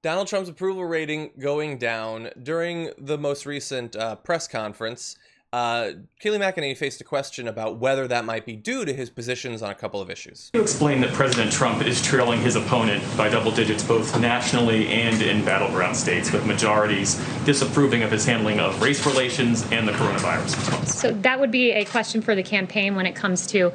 Donald Trump's approval rating going down. During the most recent press conference, Kayleigh McEnany faced a question about whether that might be due to his positions on a couple of issues. You explain that President Trump is trailing his opponent by double digits both nationally and in battleground states, with majorities disapproving of his handling of race relations and the coronavirus response. So that would be a question for the campaign when it comes to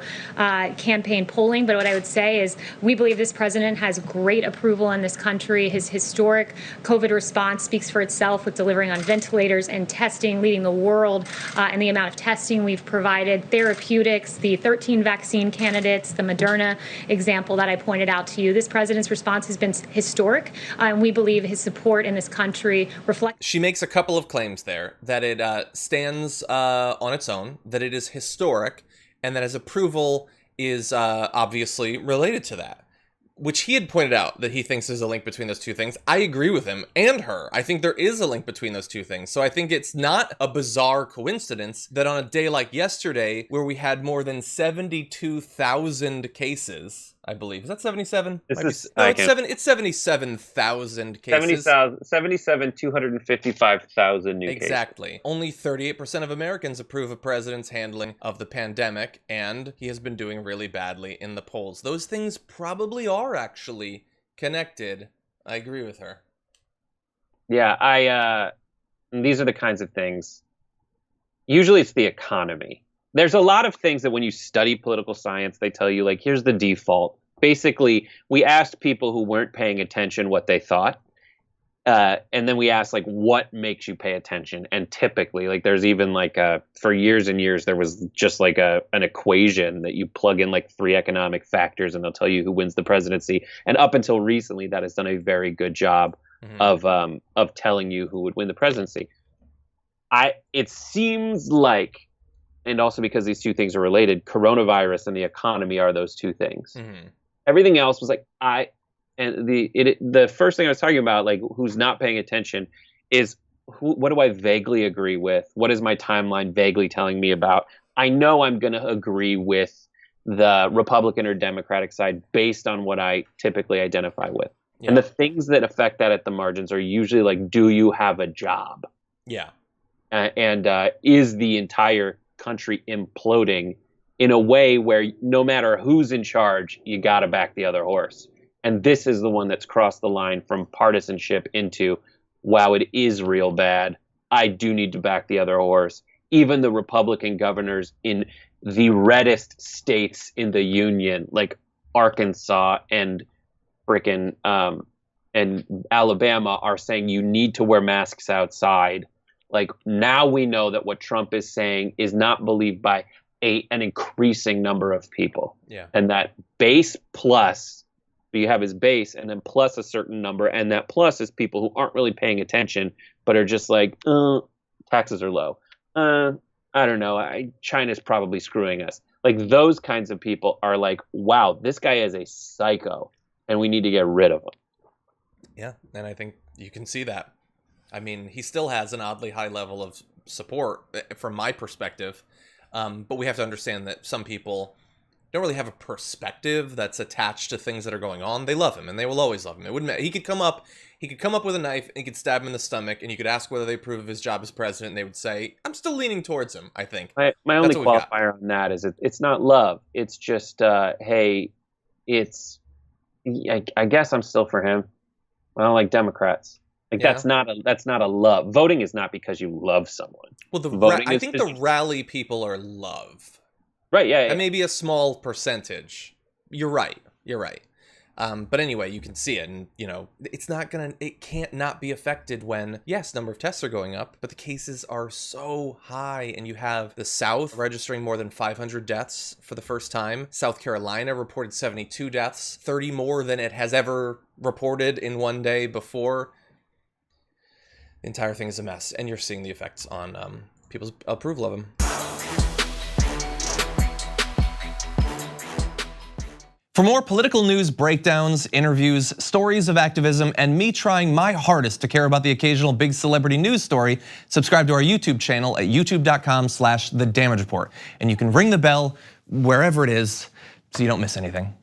campaign polling. But what I would say is we believe this president has great approval in this country. His historic COVID response speaks for itself, with delivering on ventilators and testing, leading the world and the amount of testing we've provided, therapeutics, the 13 vaccine candidates, the Moderna example that I pointed out to you. This president's response has been historic, and we believe his support in this country reflects. She makes a couple of claims there, that it stands on its own, that it is historic, and that his approval is obviously related to that, which he had pointed out that he thinks there's a link between those two things. I agree with him and her. I think there is a link between those two things. So I think it's not a bizarre coincidence that on a day like yesterday, where we had more than 72,000 cases, I believe. Is that 77? It's 77,000 cases. 255,000 new cases. Exactly. Only 38% of Americans approve of president's handling of the pandemic, and he has been doing really badly in the polls. Those things probably are actually connected. I agree with her. Yeah, these are the kinds of things. Usually it's the economy. There's a lot of things that when you study political science, they tell you, like, here's the default. Basically, we asked people who weren't paying attention what they thought. And then we asked, like, what makes you pay attention? And typically, like, there's even like for years and years, there was just like an equation that you plug in like 3 economic factors and they'll tell you who wins the presidency. And up until recently, that has done a very good job of telling you who would win the presidency. It seems like, and also because these two things are related, coronavirus and the economy are those two things. Mm-hmm. Everything else was like, the first thing I was talking about, like, who's not paying attention, is what do I vaguely agree with? What is my timeline vaguely telling me about? I know I'm going to agree with the Republican or Democratic side based on what I typically identify with. Yeah. And the things that affect that at the margins are usually like, do you have a job? Yeah. And is the entire country imploding in a way where no matter who's in charge, you got to back the other horse. And this is the one that's crossed the line from partisanship into, wow, it is real bad. I do need to back the other horse. Even the Republican governors in the reddest states in the union, like Arkansas and frickin' and Alabama, are saying you need to wear masks outside. Like, now we know that what Trump is saying is not believed by an increasing number of people. Yeah. And that base plus, you have his base and then plus a certain number. And that plus is people who aren't really paying attention, but are just like, taxes are low. I don't know. China's probably screwing us. Like, those kinds of people are like, wow, this guy is a psycho and we need to get rid of him. Yeah. And I think you can see that. I mean, he still has an oddly high level of support from my perspective. But we have to understand that some people don't really have a perspective that's attached to things that are going on. They love him, and they will always love him. It wouldn't matter. He could come up with a knife, and he could stab him in the stomach, and you could ask whether they approve of his job as president, and they would say, I'm still leaning towards him, I think. My only qualifier on that is it's not love. It's just, hey, I guess I'm still for him. I don't like Democrats. Like, yeah. That's not a love. Voting is not because you love someone. Well, I think the rally people are love. Right, yeah. And maybe a small percentage. You're right. But anyway, you can see it, and it can't not be affected when, yes, number of tests are going up, but the cases are so high, and you have the South registering more than 500 deaths for the first time. South Carolina reported 72 deaths, 30 more than it has ever reported in one day before. The entire thing is a mess, and you're seeing the effects on people's approval of him. For more political news breakdowns, interviews, stories of activism, and me trying my hardest to care about the occasional big celebrity news story, subscribe to our YouTube channel at youtube.com/The Damage Report. And you can ring the bell wherever it is so you don't miss anything.